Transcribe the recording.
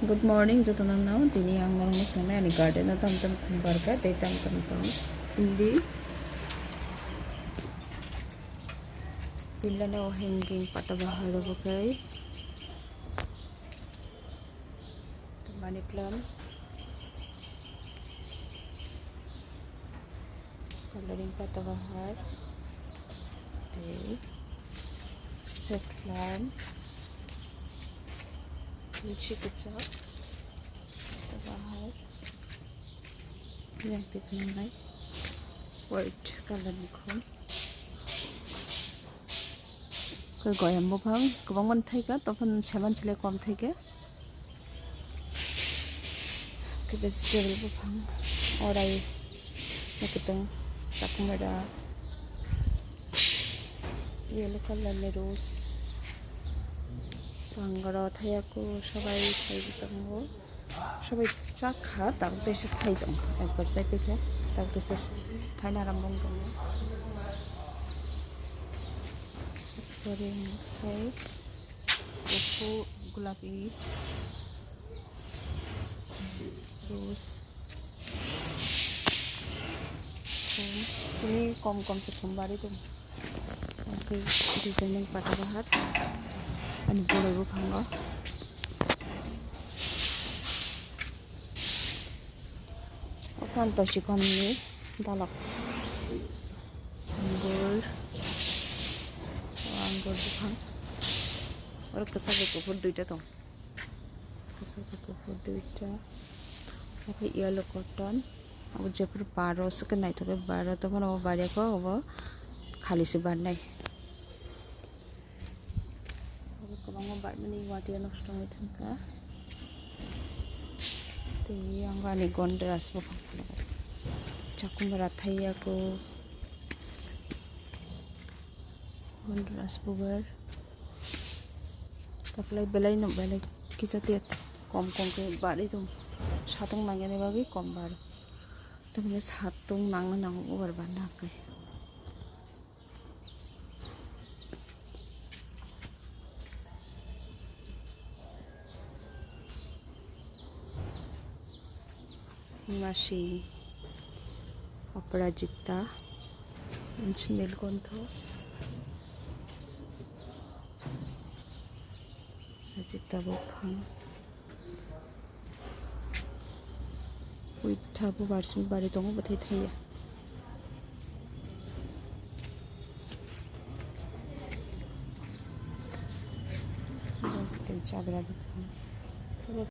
Good morning, Jotana now. Tini ang marunong na ni garden na tam kumbarka, day tam hindi pila na o hanging patabahar ko kay money plant coloring patabahar okay set plant नीचे कुचा बाहर yang tipinay white color nikhon koi goyam bo phang kubang man thaika tophan seman chile kom thaike ke vegetable bo phang orai nakitang takumada yellow color le rose বাঙ্গারা থাইয়াকো সবাই খাইবে তাঙ্গো সবাই চা খা তারপর এসে থাই দং একবার চাই পেখে তারপর এসে থাই না রামবং দং পরে খাই ওপো গোলাপি রোজ তুমি কম কম সে সোমবারই দং ওকে ডিজাইনিং পাতা বাহার ani boleh bu phanga okan to sikam ni dalak anggur bu phang or kasage kopor duita to kasage kopor duita oke yellow cotton अब जेफोर 12 से नाइ थके 12 तो मन बारिया को अब खाली से बारनाय गोबां बारनानै वाटिया नष्ट होय थांका ते आंगानि गन्धराज बो चाकुमरा थाइयाको गन्धराज बोगर तापलाई बेलाय न बेलाय किजाते कम कम के बारि दं सातों नांगेने बागै कम बार तो माने सातों नांनो नांगो ओवर बारना हाकै Masih Aparajita নীলকণ্ঠ Rajita Bopang Uithabu barsmi bari tongo bathai thaiya Jom kita cabra Bopang